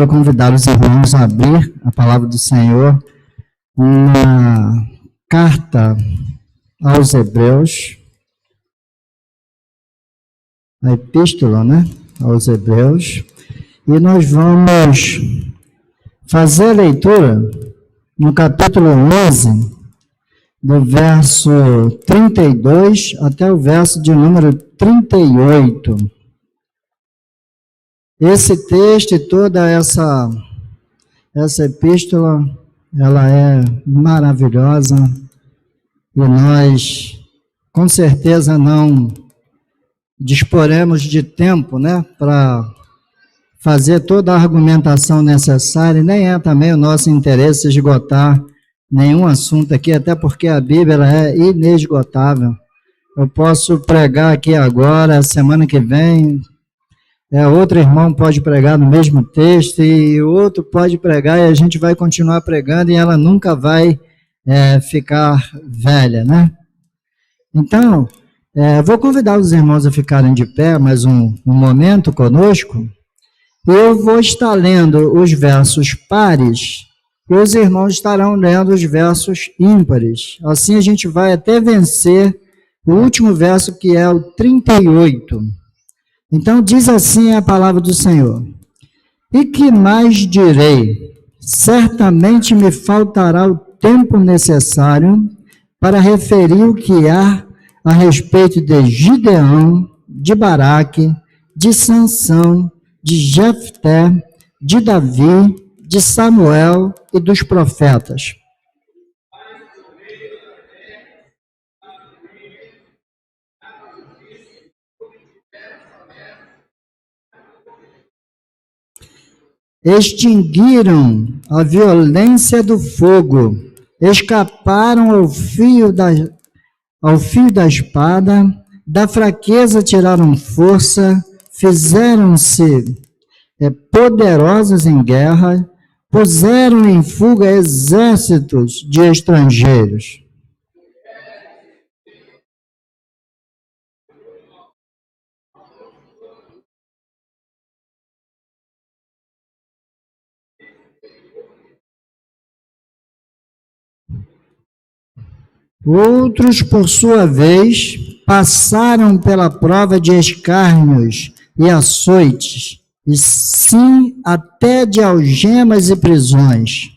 quero convidar os irmãos a abrir a palavra do Senhor na carta aos Hebreus, a epístola, aos Hebreus, e nós vamos fazer a leitura no capítulo 11, do verso 32 até o verso de número 38. Esse texto e toda essa epístola, ela é maravilhosa e nós, com certeza, não disporemos de tempo, para fazer toda a argumentação necessária, e nem é também o nosso interesse esgotar nenhum assunto aqui, até porque a Bíblia ela é inesgotável. Eu posso pregar aqui agora, semana que vem, outro irmão pode pregar no mesmo texto, e outro pode pregar, e a gente vai continuar pregando, e ela nunca vai ficar velha, Então, vou convidar os irmãos a ficarem de pé mais um momento conosco. Eu vou estar lendo os versos pares, e os irmãos estarão lendo os versos ímpares. Assim a gente vai até vencer o último verso, que é o 38. Então diz assim a palavra do Senhor: E que mais direi? Certamente me faltará o tempo necessário para referir o que há a respeito de Gideão, de Baraque, de Sansão, de Jefté, de Davi, de Samuel e dos profetas. Extinguiram a violência do fogo, escaparam ao fio da espada, da fraqueza tiraram força, fizeram-se poderosos em guerra, puseram em fuga exércitos de estrangeiros. Outros, por sua vez, passaram pela prova de escárnios e açoites, e sim até de algemas e prisões.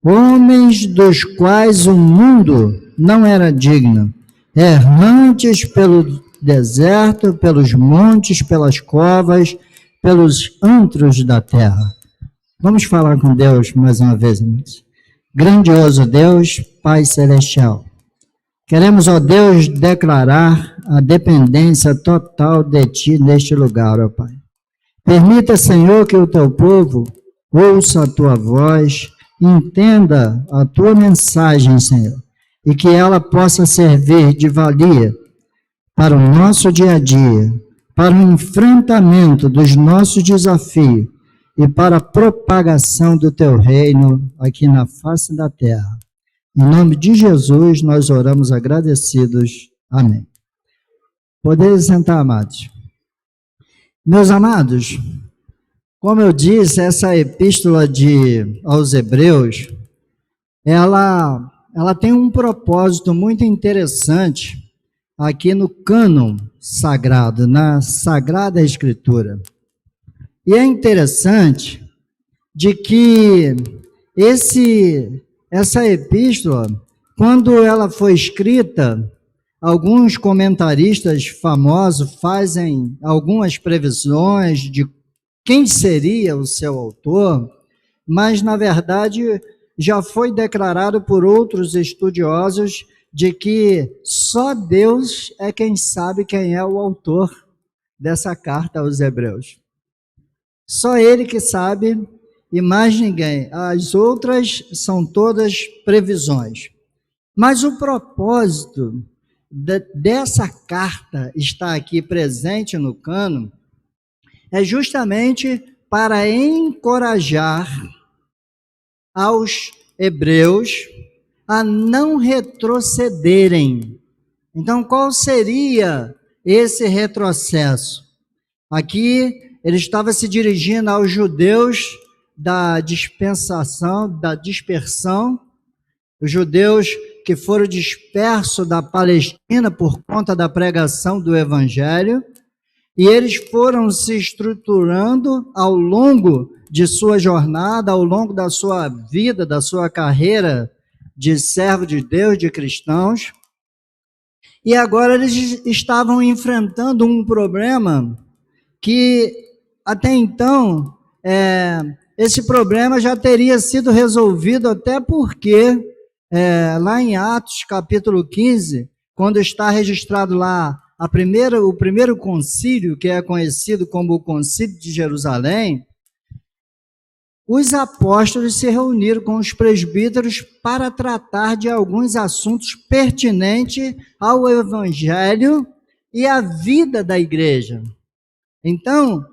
Homens dos quais o mundo não era digno, errantes pelo deserto, pelos montes, pelas covas, pelos antros da terra. Vamos falar com Deus mais uma vez, irmãos. Grandioso Deus, Pai Celestial, queremos, ó Deus, declarar a dependência total de Ti neste lugar, ó Pai. Permita, Senhor, que o Teu povo ouça a Tua voz, entenda a Tua mensagem, Senhor, e que ela possa servir de valia para o nosso dia a dia, para o enfrentamento dos nossos desafios e para a propagação do Teu reino aqui na face da terra. Em nome de Jesus, nós oramos agradecidos. Amém. Podeis sentar, amados. Meus amados, como eu disse, essa epístola aos Hebreus, ela tem um propósito muito interessante aqui no cânon sagrado, na Sagrada Escritura. E é interessante de que essa epístola, quando ela foi escrita, alguns comentaristas famosos fazem algumas previsões de quem seria o seu autor, mas, na verdade, já foi declarado por outros estudiosos de que só Deus é quem sabe quem é o autor dessa carta aos Hebreus. Só Ele que sabe e mais ninguém. As outras são todas previsões. Mas o propósito dessa carta estar aqui presente no cânon é justamente para encorajar aos hebreus a não retrocederem. Então, qual seria esse retrocesso? Aqui, ele estava se dirigindo aos judeus da dispersão, os judeus que foram dispersos da Palestina por conta da pregação do Evangelho, e eles foram se estruturando ao longo de sua jornada, ao longo da sua vida, da sua carreira de servo de Deus, de cristãos, e agora eles estavam enfrentando um problema que até então, esse problema já teria sido resolvido, até porque lá em Atos capítulo 15, quando está registrado lá o primeiro concílio, que é conhecido como o Concílio de Jerusalém, os apóstolos se reuniram com os presbíteros para tratar de alguns assuntos pertinentes ao Evangelho e à vida da igreja. Então,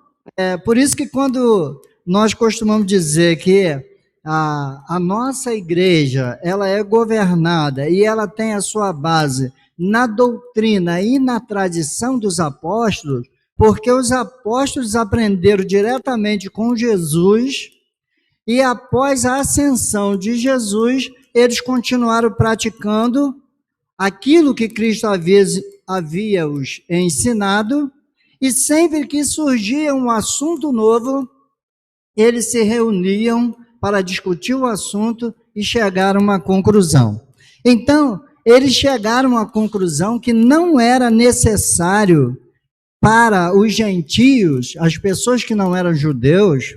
por isso que quando nós costumamos dizer que a nossa igreja, ela é governada e ela tem a sua base na doutrina e na tradição dos apóstolos, porque os apóstolos aprenderam diretamente com Jesus e após a ascensão de Jesus, eles continuaram praticando aquilo que Cristo havia os ensinado, e sempre que surgia um assunto novo, eles se reuniam para discutir o assunto e chegaram a uma conclusão. Então, eles chegaram à conclusão que não era necessário para os gentios, as pessoas que não eram judeus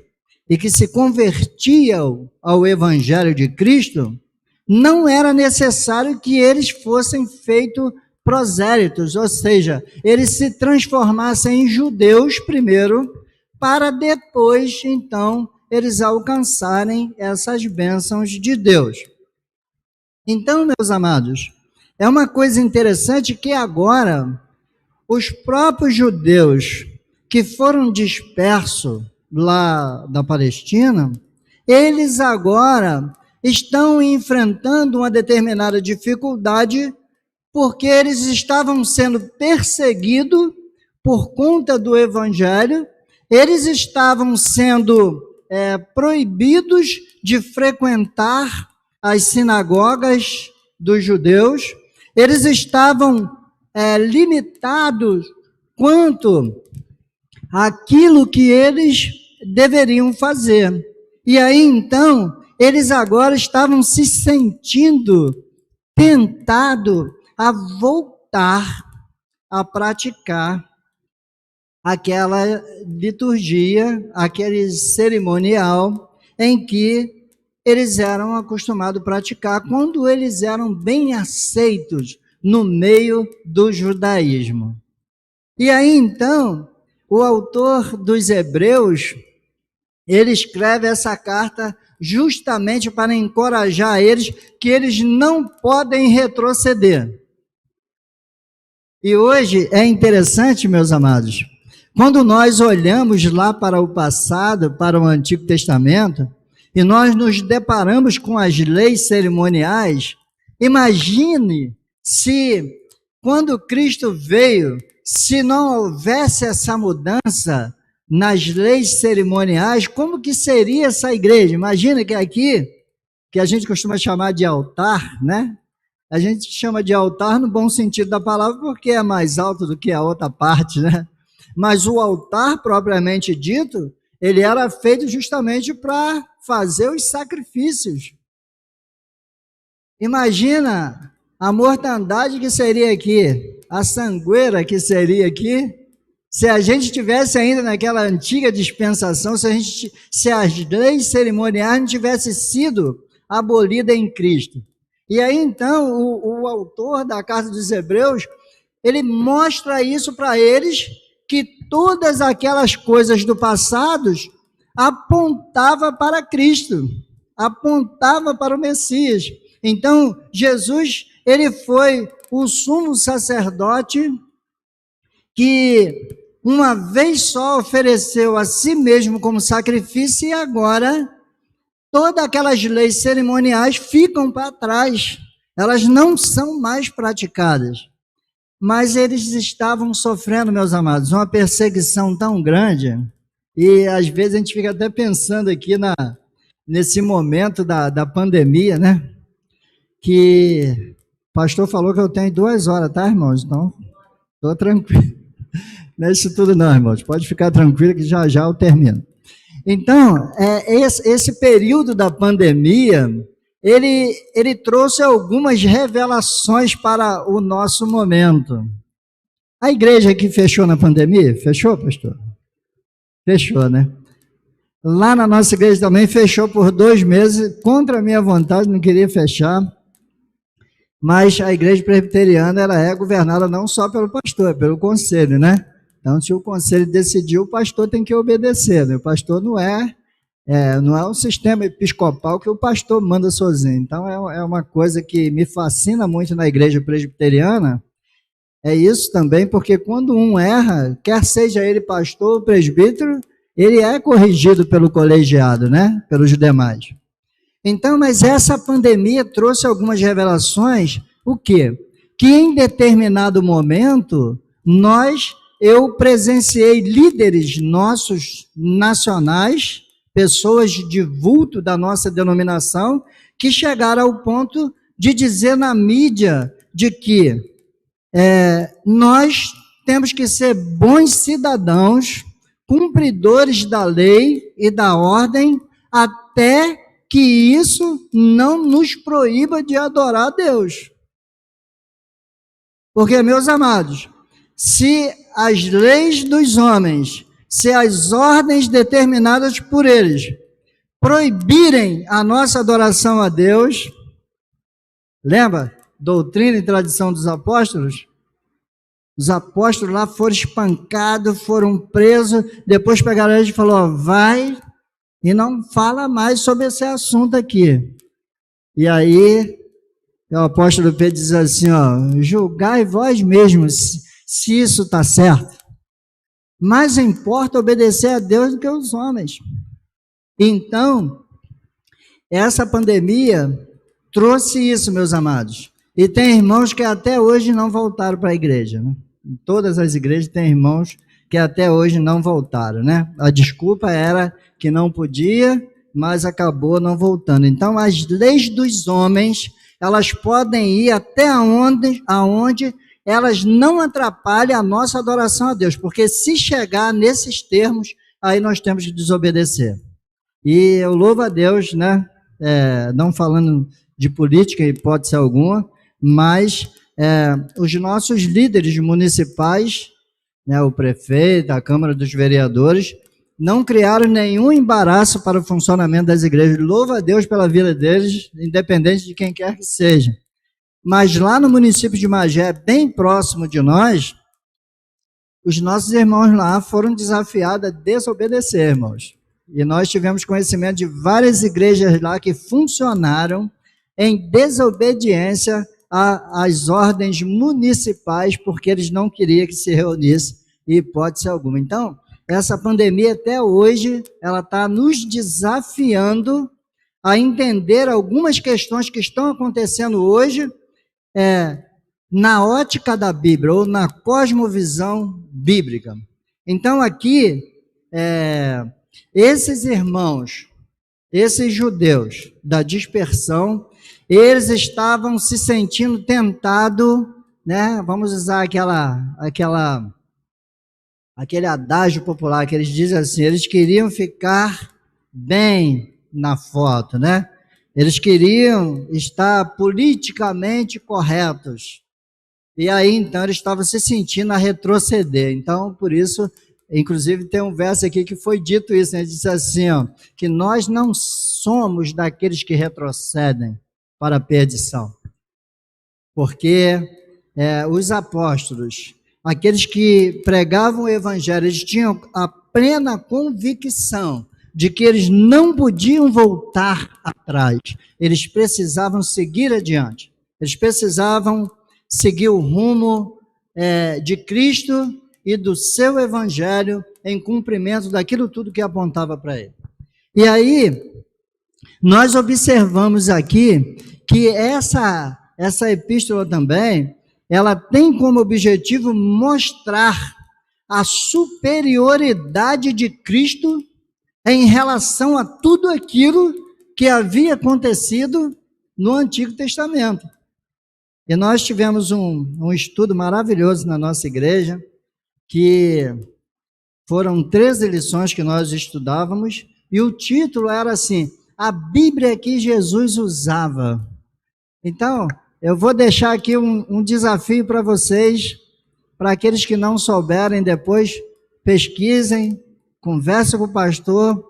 e que se convertiam ao Evangelho de Cristo, não era necessário que eles fossem feitos prosélitos, ou seja, eles se transformassem em judeus primeiro, para depois, então, eles alcançarem essas bênçãos de Deus. Então, meus amados, é uma coisa interessante que agora os próprios judeus que foram dispersos lá da Palestina, eles agora estão enfrentando uma determinada dificuldade porque eles estavam sendo perseguidos por conta do Evangelho, eles estavam sendo proibidos de frequentar as sinagogas dos judeus, eles estavam limitados quanto àquilo que eles deveriam fazer. E aí, então, eles agora estavam se sentindo tentados a voltar a praticar aquela liturgia, aquele cerimonial em que eles eram acostumados a praticar quando eles eram bem aceitos no meio do judaísmo. E aí, então, o autor dos Hebreus, ele escreve essa carta justamente para encorajar eles que eles não podem retroceder. E hoje é interessante, meus amados, quando nós olhamos lá para o passado, para o Antigo Testamento, e nós nos deparamos com as leis cerimoniais, imagine se, quando Cristo veio, se não houvesse essa mudança nas leis cerimoniais, como que seria essa igreja? Imagina que aqui, que a gente costuma chamar de altar, né? A gente chama de altar no bom sentido da palavra, porque é mais alto do que a outra parte, né? Mas o altar, propriamente dito, ele era feito justamente para fazer os sacrifícios. Imagina a mortandade que seria aqui, a sangueira que seria aqui, se a gente tivesse ainda naquela antiga dispensação, se as leis cerimoniais não tivessem sido abolidas em Cristo. E aí, então, o autor da Carta dos Hebreus, ele mostra isso para eles, que todas aquelas coisas do passado apontavam para Cristo, apontava para o Messias. Então, Jesus, ele foi o sumo sacerdote que uma vez só ofereceu a si mesmo como sacrifício e agora todas aquelas leis cerimoniais ficam para trás. Elas não são mais praticadas. Mas eles estavam sofrendo, meus amados, uma perseguição tão grande, e às vezes a gente fica até pensando aqui nesse momento da pandemia, né? Que o pastor falou que eu tenho 2 horas, tá, irmãos? Então, estou tranquilo. Não é isso tudo não, irmãos. Pode ficar tranquilo que já já eu termino. Então, esse período da pandemia, ele trouxe algumas revelações para o nosso momento. A igreja que fechou na pandemia, fechou, pastor? Fechou, né? Lá na nossa igreja também fechou por 2 meses, contra a minha vontade, não queria fechar, mas a igreja presbiteriana, ela é governada não só pelo pastor, é pelo conselho, né? Então, se o conselho decidiu, o pastor tem que obedecer, né? O pastor não é um sistema episcopal que o pastor manda sozinho. Então, é uma coisa que me fascina muito na igreja presbiteriana, é isso também, porque quando um erra, quer seja ele pastor ou presbítero, ele é corrigido pelo colegiado, né? Pelos demais. Então, mas essa pandemia trouxe algumas revelações, o quê? Que em determinado momento, eu presenciei líderes nossos nacionais, pessoas de vulto da nossa denominação, que chegaram ao ponto de dizer na mídia de que nós temos que ser bons cidadãos, cumpridores da lei e da ordem, até que isso não nos proíba de adorar a Deus. Porque, meus amados, se as leis dos homens, se as ordens determinadas por eles proibirem a nossa adoração a Deus, lembra? Doutrina e tradição dos apóstolos? Os apóstolos lá foram espancados, foram presos, depois pegaram eles e falaram, vai e não fala mais sobre esse assunto aqui. E aí, o apóstolo Pedro diz assim, julgai vós mesmos se isso está certo. Mais importa obedecer a Deus do que aos homens. Então, essa pandemia trouxe isso, meus amados. E tem irmãos que até hoje não voltaram para a igreja, né? Em todas as igrejas tem irmãos que até hoje não voltaram, né? A desculpa era que não podia, mas acabou não voltando. Então, as leis dos homens, elas podem ir até aonde elas não atrapalhem a nossa adoração a Deus, porque se chegar nesses termos, aí nós temos que desobedecer. E eu louvo a Deus, né? Não falando de política, hipótese alguma, mas os nossos líderes municipais, né, o prefeito, a Câmara dos Vereadores, não criaram nenhum embaraço para o funcionamento das igrejas. Louvo a Deus pela vida deles, independente de quem quer que seja. Mas lá no município de Magé, bem próximo de nós, os nossos irmãos lá foram desafiados a desobedecer, irmãos. E nós tivemos conhecimento de várias igrejas lá que funcionaram em desobediência às ordens municipais, porque eles não queriam que se reunisse, em hipótese alguma. Então, essa pandemia até hoje, ela está nos desafiando a entender algumas questões que estão acontecendo hoje na ótica da Bíblia, ou na cosmovisão bíblica. Então, aqui, esses irmãos, esses judeus da dispersão, eles estavam se sentindo tentados, né? Vamos usar aquele adágio popular que eles dizem assim, eles queriam ficar bem na foto, né? Eles queriam estar politicamente corretos. E aí, então, eles estavam se sentindo a retroceder. Então, por isso, inclusive, tem um verso aqui que foi dito isso, né? Ele disse assim, que nós não somos daqueles que retrocedem para a perdição. Porque os apóstolos, aqueles que pregavam o evangelho, eles tinham a plena convicção de que eles não podiam voltar atrás, eles precisavam seguir adiante, eles precisavam seguir o rumo de Cristo e do seu evangelho em cumprimento daquilo tudo que apontava para ele. E aí, nós observamos aqui que essa epístola também, ela tem como objetivo mostrar a superioridade de Cristo em relação a tudo aquilo que havia acontecido no Antigo Testamento. E nós tivemos um estudo maravilhoso na nossa igreja, que foram 13 lições que nós estudávamos, e o título era assim, a Bíblia que Jesus usava. Então, eu vou deixar aqui um desafio para vocês, para aqueles que não souberem depois, pesquisem, conversem com o pastor,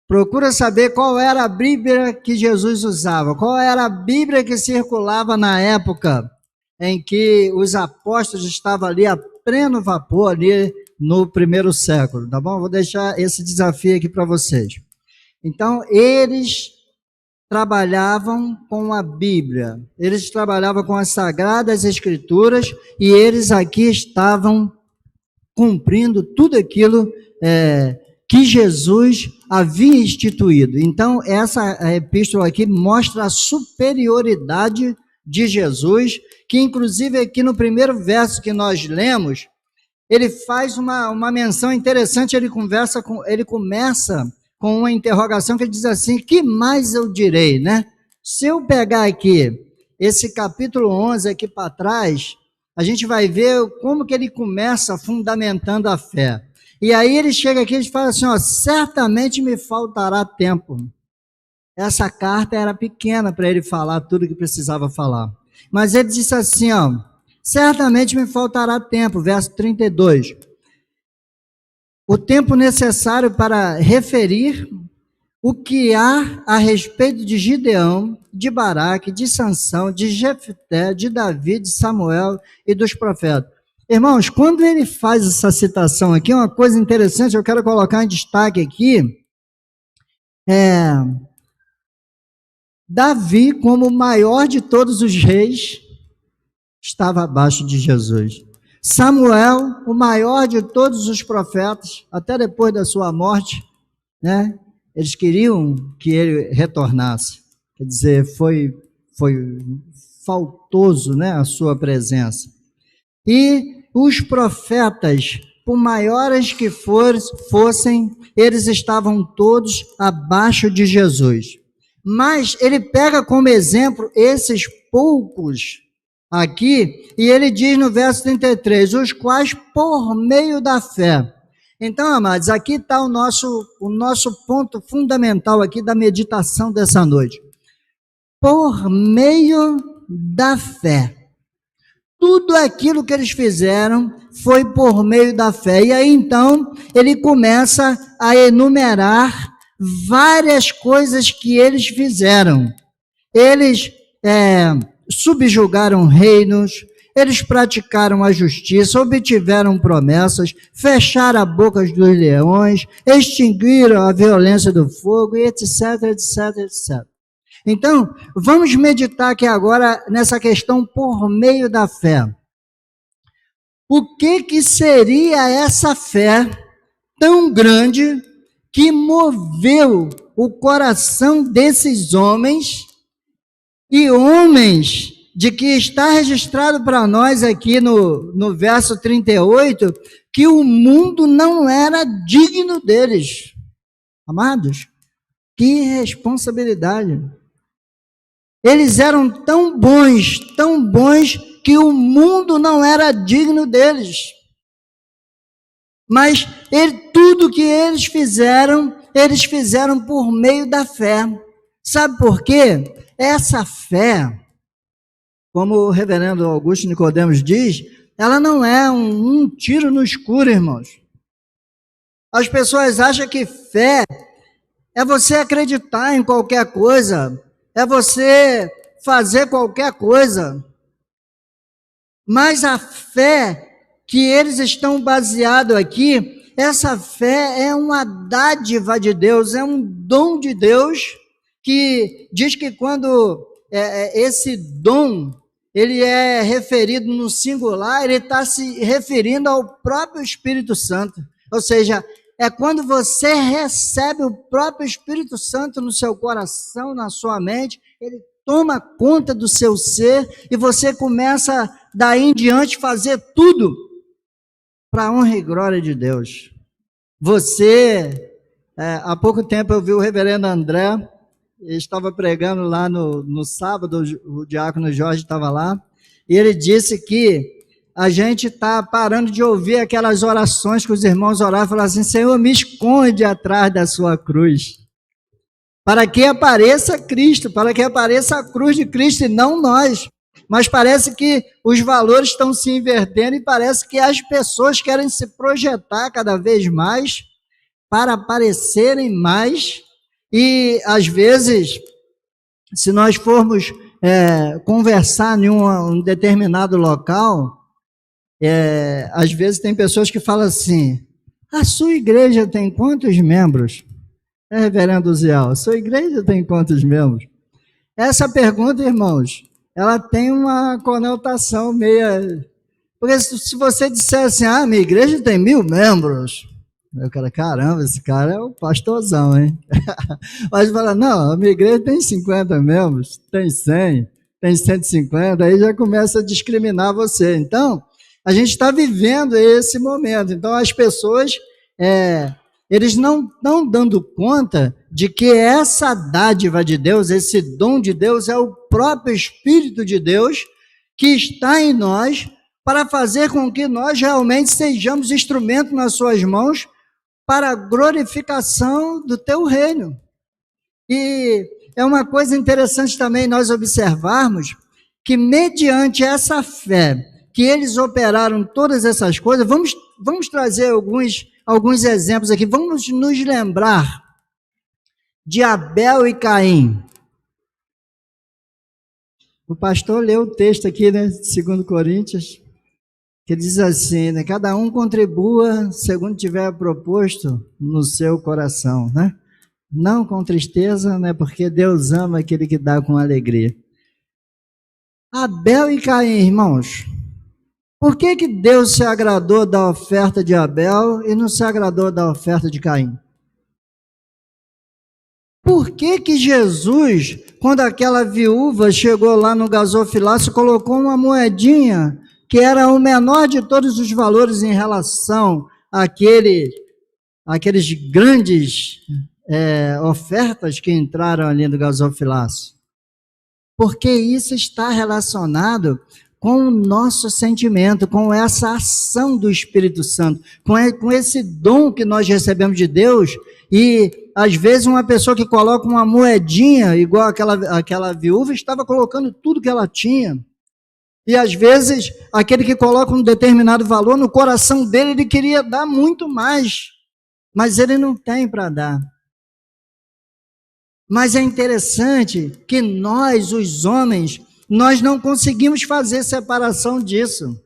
procura saber qual era a Bíblia que Jesus usava, qual era a Bíblia que circulava na época em que os apóstolos estavam ali a pleno vapor, ali no primeiro século, tá bom? Vou deixar esse desafio aqui para vocês. Então, eles trabalhavam com a Bíblia, eles trabalhavam com as Sagradas Escrituras, e eles aqui estavam cumprindo tudo aquilo que Jesus havia instituído. Então, essa epístola aqui mostra a superioridade de Jesus, que inclusive aqui no primeiro verso que nós lemos, ele faz uma menção interessante, ele começa com uma interrogação que ele diz assim, que mais eu direi, né? Se eu pegar aqui esse capítulo 11 aqui para trás, a gente vai ver como que ele começa fundamentando a fé. E aí ele chega aqui e fala assim, ó, certamente me faltará tempo. Essa carta era pequena para ele falar tudo que precisava falar. Mas ele disse assim, ó, certamente me faltará tempo, verso 32. O tempo necessário para referir o que há a respeito de Gideão, de Baraque, de Sansão, de Jefté, de Davi, de Samuel e dos profetas. Irmãos, quando ele faz essa citação aqui, uma coisa interessante, eu quero colocar em destaque aqui, Davi, como o maior de todos os reis, estava abaixo de Jesus. Samuel, o maior de todos os profetas, até depois da sua morte, né? Eles queriam que ele retornasse. Quer dizer, foi faltoso, né, a sua presença. E os profetas, por maiores que fossem, eles estavam todos abaixo de Jesus. Mas ele pega como exemplo esses poucos aqui, e ele diz no verso 33, os quais por meio da fé. Então, amados, aqui está o nosso ponto fundamental aqui da meditação dessa noite. Por meio da fé. Tudo aquilo que eles fizeram foi por meio da fé. E aí, então, ele começa a enumerar várias coisas que eles fizeram. Eles subjugaram reinos, eles praticaram a justiça, obtiveram promessas, fecharam a boca dos leões, extinguiram a violência do fogo, e etc, etc, etc. Então, vamos meditar aqui agora nessa questão por meio da fé. O que seria essa fé tão grande que moveu o coração desses homens, e homens de que está registrado para nós aqui no verso 38, que o mundo não era digno deles. Amados, que responsabilidade. Eles eram tão bons, que o mundo não era digno deles. Mas tudo que eles fizeram por meio da fé. Sabe por quê? Essa fé, como o reverendo Augusto Nicodemos diz, ela não é um tiro no escuro, irmãos. As pessoas acham que fé é você acreditar em qualquer coisa, é você fazer qualquer coisa. Mas a fé que eles estão baseados aqui, essa fé é uma dádiva de Deus, é um dom de Deus, que diz que quando esse dom, ele é referido no singular, ele está se referindo ao próprio Espírito Santo. Ou seja, é quando você recebe o próprio Espírito Santo no seu coração, na sua mente, ele toma conta do seu ser e você começa, daí em diante, fazer tudo para a honra e glória de Deus. Há pouco tempo eu vi o reverendo André, ele estava pregando lá no sábado, o diácono Jorge estava lá, e ele disse que a gente está parando de ouvir aquelas orações que os irmãos oravam, falavam assim: Senhor, me esconde atrás da sua cruz, para que apareça Cristo, para que apareça a cruz de Cristo e não nós. Mas parece que os valores estão se invertendo e parece que as pessoas querem se projetar cada vez mais para aparecerem mais. E às vezes, se nós formos conversar em um determinado local, às vezes tem pessoas que falam assim: a sua igreja tem quantos membros? Reverendo Ziel, a sua igreja tem quantos membros? Essa pergunta, irmãos, ela tem uma conotação meia... Porque se você disser assim: minha igreja tem 1000 membros, eu quero, caramba, esse cara é o pastorzão, hein? Mas fala: não, a minha igreja tem 50 membros, tem 100, tem 150, aí já começa a discriminar você. Então, a gente está vivendo esse momento. Então, as pessoas, eles não estão dando conta de que essa dádiva de Deus, esse dom de Deus, é o próprio Espírito de Deus que está em nós para fazer com que nós realmente sejamos instrumento nas suas mãos para a glorificação do teu reino. E é uma coisa interessante também nós observarmos que, mediante essa fé que eles operaram todas essas coisas, vamos trazer alguns exemplos aqui, vamos nos lembrar de Abel e Caim. O pastor leu o texto aqui, né, 2 Coríntios, que diz assim, né, cada um contribua segundo tiver proposto no seu coração, né? Não com tristeza, né, porque Deus ama aquele que dá com alegria. Abel e Caim, irmãos, por que Deus se agradou da oferta de Abel e não se agradou da oferta de Caim? Por que Jesus, quando aquela viúva chegou lá no gasofilácio, colocou uma moedinha que era o menor de todos os valores em relação àqueles grandes ofertas que entraram ali no gasofilácio? Porque isso está relacionado com o nosso sentimento, com essa ação do Espírito Santo, com esse dom que nós recebemos de Deus. E às vezes uma pessoa que coloca uma moedinha, igual aquela viúva, estava colocando tudo que ela tinha. E às vezes aquele que coloca um determinado valor, no coração dele ele queria dar muito mais, mas ele não tem para dar. Mas é interessante que nós, os homens, nós não conseguimos fazer separação disso.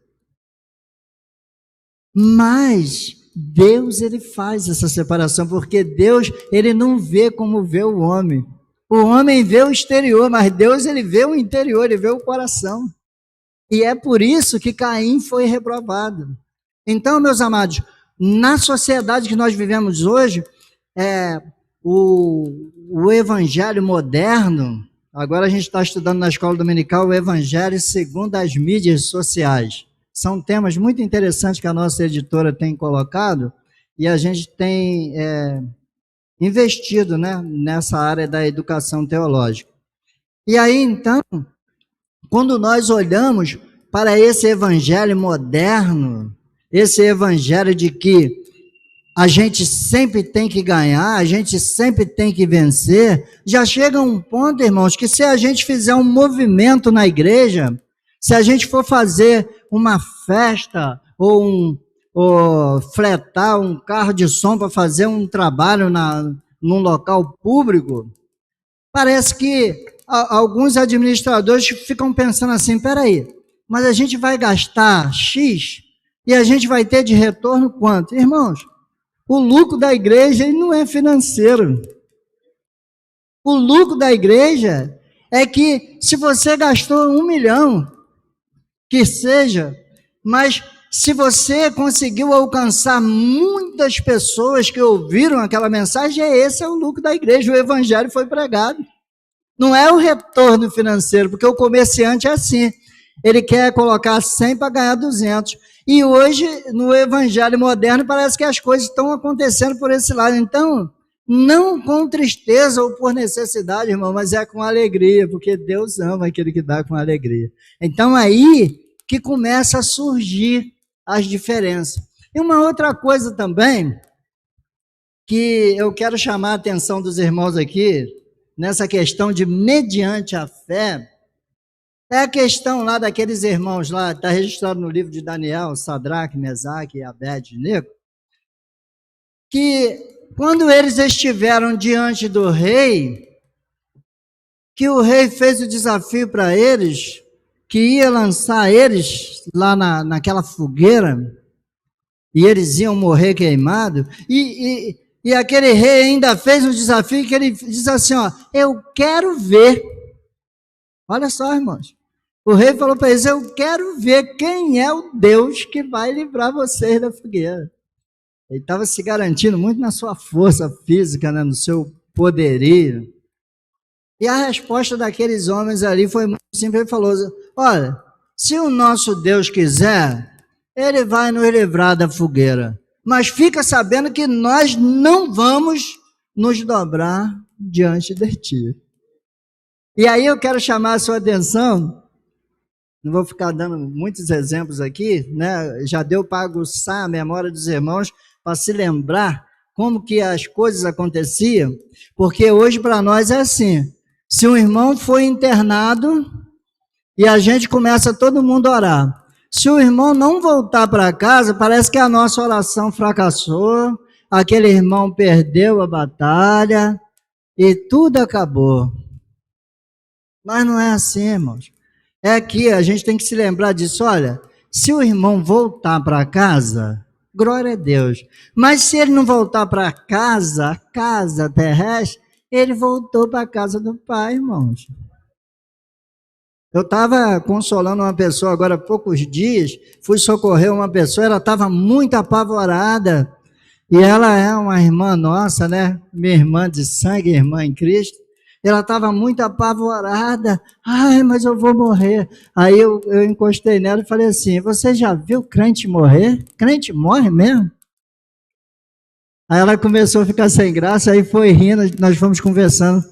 Mas Deus, ele faz essa separação, porque Deus, ele não vê como vê o homem. O homem vê o exterior, mas Deus, ele vê o interior, ele vê o coração. E é por isso que Caim foi reprovado. Então, meus amados, na sociedade que nós vivemos hoje, o evangelho moderno, agora a gente está estudando na escola dominical o evangelho segundo as mídias sociais. São temas muito interessantes que a nossa editora tem colocado e a gente tem investido, né, nessa área da educação teológica. E aí, então, quando nós olhamos para esse evangelho moderno, esse evangelho de que a gente sempre tem que ganhar, a gente sempre tem que vencer, já chega um ponto, irmãos, que se a gente fizer um movimento na igreja, se a gente for fazer uma festa ou fretar um carro de som para fazer um trabalho num local público, parece que alguns administradores ficam pensando assim: peraí, mas a gente vai gastar X e a gente vai ter de retorno quanto? Irmãos, o lucro da igreja ele não é financeiro. O lucro da igreja é que se você gastou 1 milhão, que seja, mas se você conseguiu alcançar muitas pessoas que ouviram aquela mensagem, esse é o lucro da igreja, o evangelho foi pregado. Não é o retorno financeiro, porque o comerciante é assim, ele quer colocar 100 para ganhar 200. E hoje, no evangelho moderno, parece que as coisas estão acontecendo por esse lado. Então, não com tristeza ou por necessidade, irmão, mas é com alegria, porque Deus ama aquele que dá com alegria. Então, aí que começa a surgir as diferenças. E uma outra coisa também, que eu quero chamar a atenção dos irmãos aqui, nessa questão de mediante a fé, é a questão lá daqueles irmãos lá, está registrado no livro de Daniel, Sadraque, Mesaque e Abed-nego, que quando eles estiveram diante do rei, que o rei fez o desafio para eles, que ia lançar eles lá naquela fogueira, e eles iam morrer queimados, e aquele rei ainda fez um desafio que ele diz assim, ó, eu quero ver. Olha só, irmãos. O rei falou para eles, eu quero ver quem é o Deus que vai livrar vocês da fogueira. Ele estava se garantindo muito na sua força física, né, no seu poderio. E a resposta daqueles homens ali foi muito simples. Ele falou, olha, se o nosso Deus quiser, ele vai nos livrar da fogueira. Mas fica sabendo que nós não vamos nos dobrar diante de ti. E aí eu quero chamar a sua atenção, não vou ficar dando muitos exemplos aqui, né? Já deu para aguçar a memória dos irmãos, para se lembrar como que as coisas aconteciam, porque hoje para nós é assim, se um irmão foi internado e a gente começa todo mundo a orar, se o irmão não voltar para casa, parece que a nossa oração fracassou, aquele irmão perdeu a batalha e tudo acabou. Mas não é assim, irmãos. É que a gente tem que se lembrar disso, olha, se o irmão voltar para casa, glória a Deus. Mas se ele não voltar para casa, a casa terrestre, ele voltou para a casa do Pai, irmãos. Eu estava consolando uma pessoa agora há poucos dias, fui socorrer uma pessoa, ela estava muito apavorada, e ela é uma irmã nossa, né? Minha irmã de sangue, irmã em Cristo. Ela estava muito apavorada, ai, mas eu vou morrer. Aí eu encostei nela e falei assim, você já viu crente morrer? Crente morre mesmo? Aí ela começou a ficar sem graça, aí foi rindo, nós fomos conversando.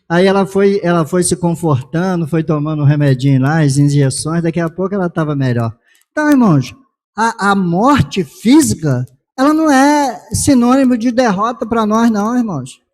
Aí ela foi se confortando, foi tomando um remedinho lá, as injeções, daqui a pouco ela estava melhor. Então, irmãos, a morte física, ela não é sinônimo de derrota para nós não, irmãos.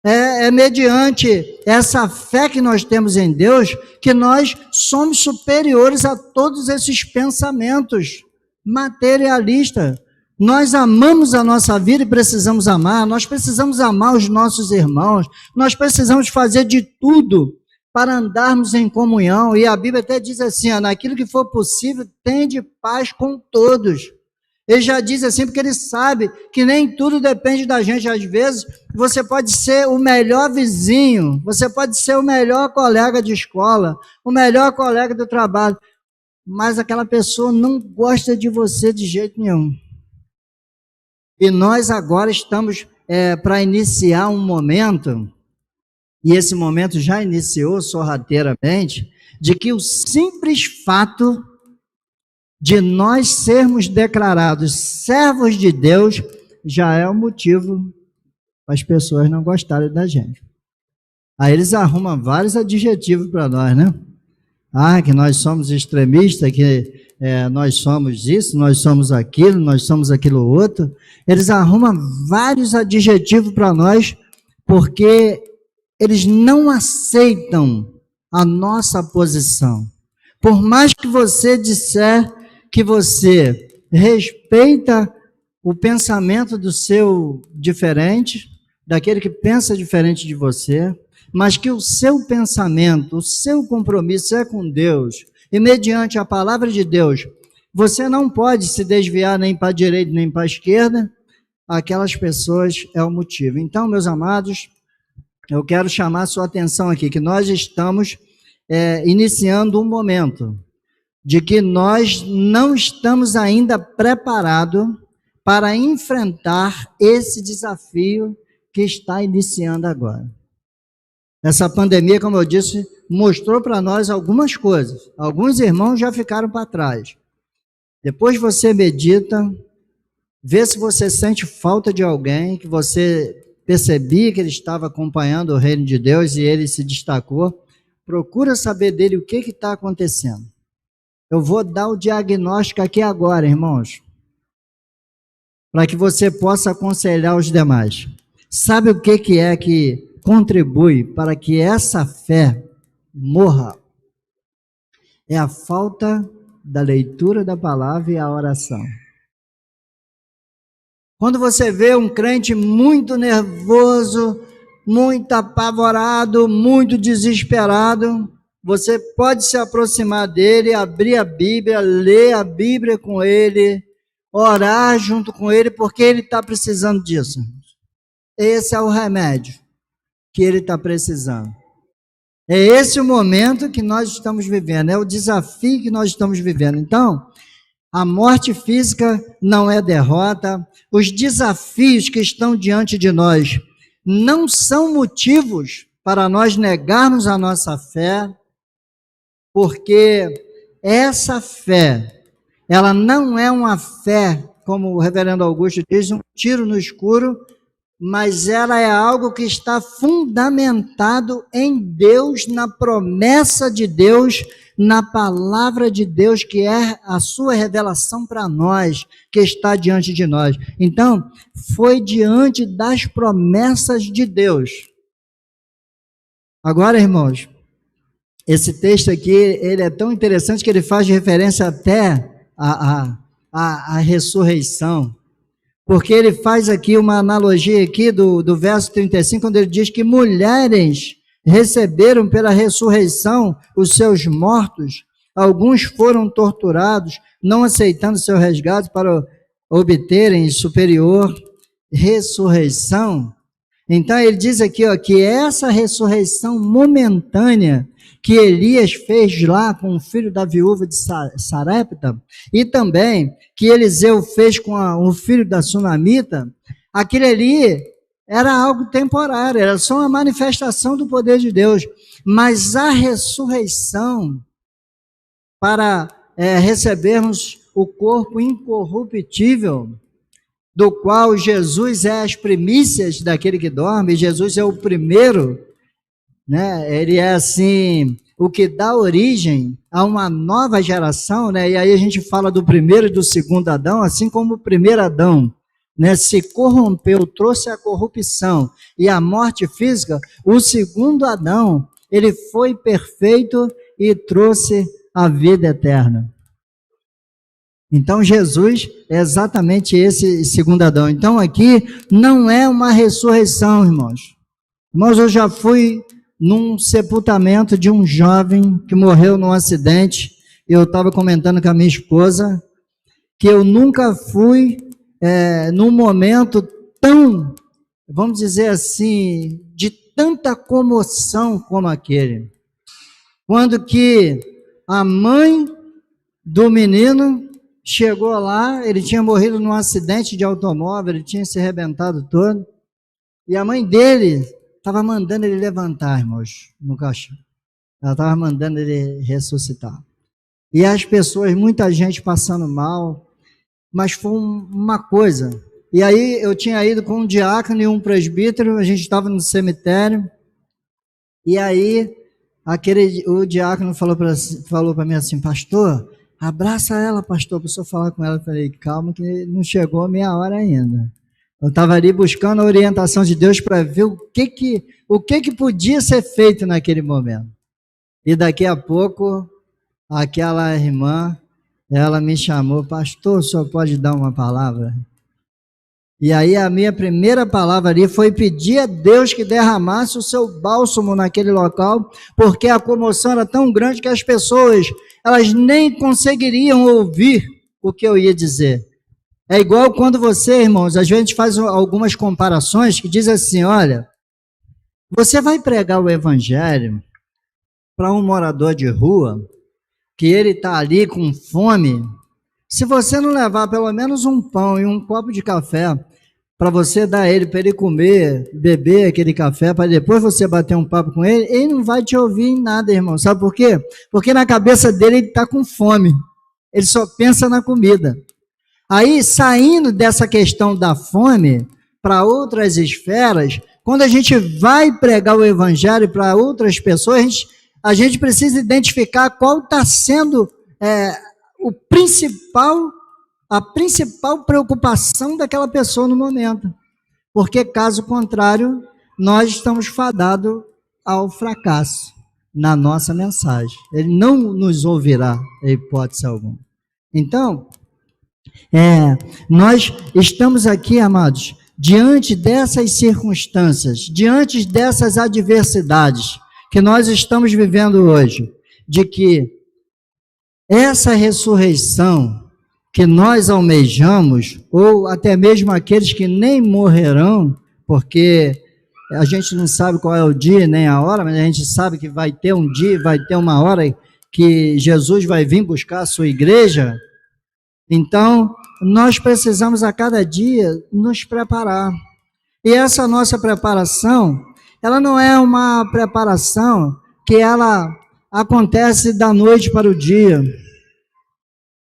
É mediante essa fé que nós temos em Deus, que nós somos superiores a todos esses pensamentos materialistas. Nós amamos a nossa vida e precisamos amar, nós precisamos amar os nossos irmãos, nós precisamos fazer de tudo para andarmos em comunhão, e a Bíblia até diz assim, ó, naquilo que for possível, tende paz com todos. Ele já diz assim, porque ele sabe que nem tudo depende da gente. Às vezes, você pode ser o melhor vizinho, você pode ser o melhor colega de escola, o melhor colega do trabalho, mas aquela pessoa não gosta de você de jeito nenhum. E nós agora estamos para iniciar um momento, e esse momento já iniciou sorrateiramente, de que o simples fato de nós sermos declarados servos de Deus, já é o motivo para as pessoas não gostarem da gente. Aí eles arrumam vários adjetivos para nós, né? Ah, que nós somos extremistas, que nós somos isso, nós somos aquilo outro. Eles arrumam vários adjetivos para nós, porque eles não aceitam a nossa posição. Por mais que você disser que você respeita o pensamento do seu diferente, daquele que pensa diferente de você, mas que o seu pensamento, o seu compromisso é com Deus, e mediante a palavra de Deus, você não pode se desviar nem para a direita nem para a esquerda, aquelas pessoas é o motivo. Então, meus amados, eu quero chamar a sua atenção aqui, que nós estamos iniciando um momento de que nós não estamos ainda preparados para enfrentar esse desafio que está iniciando agora. Essa pandemia, como eu disse, mostrou para nós algumas coisas. Alguns irmãos já ficaram para trás. Depois você medita, vê se você sente falta de alguém, que você percebia que ele estava acompanhando o reino de Deus e ele se destacou. Procura saber dele o que está acontecendo. Eu vou dar o diagnóstico aqui agora, irmãos, para que você possa aconselhar os demais. Sabe o que é que contribui para que essa fé morra? É a falta da leitura da palavra e a oração. Quando você vê um crente muito nervoso, muito apavorado, muito desesperado, você pode se aproximar dele, abrir a Bíblia, ler a Bíblia com ele, orar junto com ele, porque ele está precisando disso. Esse é o remédio que ele está precisando. É esse o momento que nós estamos vivendo, é o desafio que nós estamos vivendo. Então, a morte física não é derrota, os desafios que estão diante de nós não são motivos para nós negarmos a nossa fé, porque essa fé, ela não é uma fé, como o reverendo Augusto diz, um tiro no escuro, mas ela é algo que está fundamentado em Deus, na promessa de Deus, na palavra de Deus, que é a sua revelação para nós, que está diante de nós. Então, foi diante das promessas de Deus. Agora, irmãos, esse texto aqui, ele é tão interessante que ele faz referência até à ressurreição. Porque ele faz aqui uma analogia aqui do verso 35, quando ele diz que mulheres receberam pela ressurreição os seus mortos, alguns foram torturados, não aceitando seu resgate para obterem superior ressurreição. Então ele diz aqui, ó, que essa ressurreição momentânea que Elias fez lá com o filho da viúva de Sarepta, e também que Eliseu fez com o filho da sunamita, aquilo ali era algo temporário, era só uma manifestação do poder de Deus. Mas a ressurreição, para recebermos o corpo incorruptível, do qual Jesus é as primícias daquele que dorme, Jesus é o primeiro, né? Ele é assim, o que dá origem a uma nova geração, né? E aí a gente fala do primeiro e do segundo Adão, assim como o primeiro Adão, né, se corrompeu, trouxe a corrupção e a morte física, o segundo Adão, ele foi perfeito e trouxe a vida eterna. Então Jesus é exatamente esse segundo Adão. Então aqui não é uma ressurreição, irmãos. Irmãos, eu já fui num sepultamento de um jovem que morreu num acidente. Eu estava comentando com a minha esposa que eu nunca fui num momento tão, vamos dizer assim, de tanta comoção como aquele. Quando que a mãe do menino chegou lá, ele tinha morrido num acidente de automóvel, ele tinha se arrebentado todo, e a mãe dele estava mandando ele levantar, irmãos, no caixão. Ela estava mandando ele ressuscitar. E as pessoas, muita gente passando mal, mas foi uma coisa. E aí eu tinha ido com um diácono e um presbítero, a gente estava no cemitério, e aí o diácono falou para mim assim, pastor, abraça ela, pastor, para o senhor falar com ela. Eu falei, calma que não chegou a minha hora ainda. Eu estava ali buscando a orientação de Deus para ver o que podia ser feito naquele momento. E daqui a pouco, aquela irmã, ela me chamou, pastor, o senhor pode dar uma palavra? E aí a minha primeira palavra ali foi pedir a Deus que derramasse o seu bálsamo naquele local, porque a comoção era tão grande que as pessoas, elas nem conseguiriam ouvir o que eu ia dizer. É igual quando você, irmãos, às vezes a gente faz algumas comparações que diz assim, olha, você vai pregar o evangelho para um morador de rua, que ele está ali com fome, se você não levar pelo menos um pão e um copo de café para você dar a ele, para ele comer, beber aquele café, para depois você bater um papo com ele, ele não vai te ouvir em nada, irmão. Sabe por quê? Porque na cabeça dele ele está com fome. Ele só pensa na comida. Aí, saindo dessa questão da fome para outras esferas, quando a gente vai pregar o evangelho para outras pessoas, a gente precisa identificar qual está sendo a principal preocupação daquela pessoa no momento. Porque, caso contrário, nós estamos fadados ao fracasso na nossa mensagem. Ele não nos ouvirá, em hipótese alguma. Então, nós estamos aqui, amados, diante dessas circunstâncias, diante dessas adversidades que nós estamos vivendo hoje, de que essa ressurreição que nós almejamos, ou até mesmo aqueles que nem morrerão, porque a gente não sabe qual é o dia nem a hora, mas a gente sabe que vai ter um dia, vai ter uma hora que Jesus vai vir buscar a sua igreja. Então, nós precisamos a cada dia nos preparar. E essa nossa preparação, ela não é uma preparação que ela acontece da noite para o dia.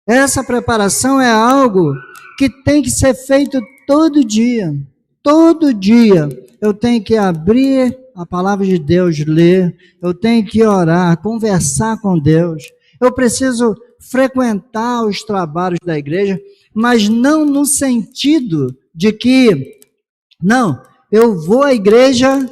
Essa preparação é algo que tem que ser feito todo dia. Todo dia eu tenho que abrir a palavra de Deus, ler, eu tenho que orar, conversar com Deus. Eu preciso frequentar os trabalhos da igreja, mas não no sentido de que, não, eu vou à igreja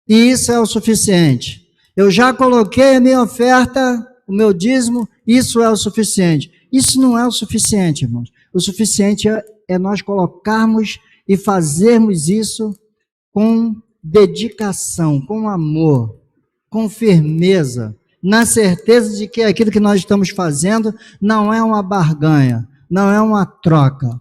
e isso é o suficiente. Eu já coloquei a minha oferta, o meu dízimo, isso é o suficiente. Isso não é o suficiente, irmãos. O suficiente é nós colocarmos e fazermos isso com dedicação, com amor, com firmeza, na certeza de que aquilo que nós estamos fazendo não é uma barganha, não é uma troca.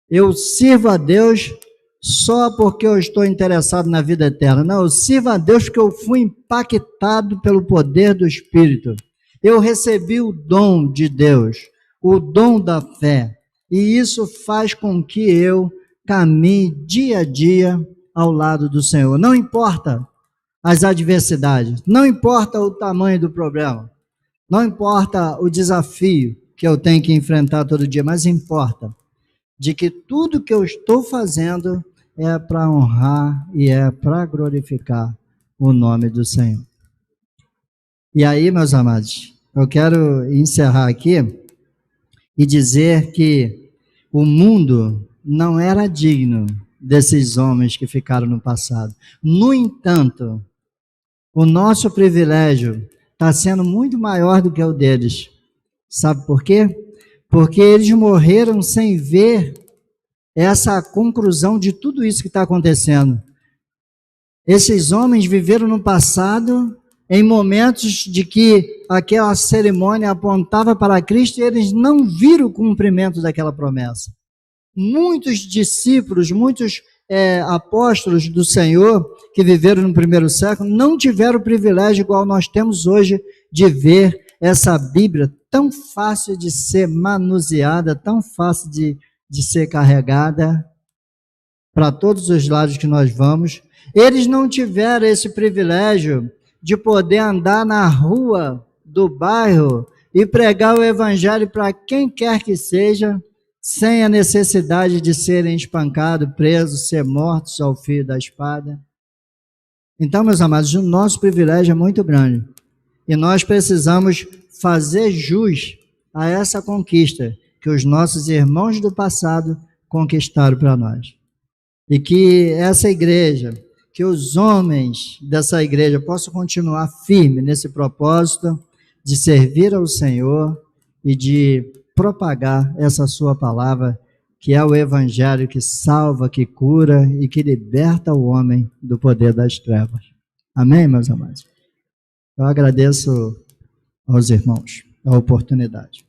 Eu sirvo a Deus só porque eu estou interessado na vida eterna. Não, eu sirvo a Deus porque eu fui impactado pelo poder do Espírito. Eu recebi o dom de Deus, o dom da fé, e isso faz com que eu caminhe dia a dia ao lado do Senhor. Não importa as adversidades, não importa o tamanho do problema, não importa o desafio que eu tenho que enfrentar todo dia, mas importa de que tudo que eu estou fazendo é para honrar e é para glorificar o nome do Senhor. E aí, meus amados, eu quero encerrar aqui e dizer que o mundo não era digno desses homens que ficaram no passado. No entanto, o nosso privilégio está sendo muito maior do que o deles. Sabe por quê? Porque eles morreram sem ver essa conclusão de tudo isso que está acontecendo. Esses homens viveram no passado em momentos de que aquela cerimônia apontava para Cristo e eles não viram o cumprimento daquela promessa. Muitos discípulos, muitos apóstolos do Senhor que viveram no primeiro século não tiveram o privilégio igual nós temos hoje de ver essa Bíblia tão fácil de ser manuseada, tão fácil de ser carregada para todos os lados que nós vamos. Eles não tiveram esse privilégio de poder andar na rua do bairro e pregar o evangelho para quem quer que seja, sem a necessidade de serem espancados, presos, ser mortos ao fio da espada. Então, meus amados, o nosso privilégio é muito grande e nós precisamos fazer jus a essa conquista que os nossos irmãos do passado conquistaram para nós. E que essa igreja, que os homens dessa igreja possam continuar firmes nesse propósito de servir ao Senhor e de propagar essa sua palavra, que é o evangelho que salva, que cura e que liberta o homem do poder das trevas. Amém, meus amados? Eu agradeço aos irmãos a oportunidade.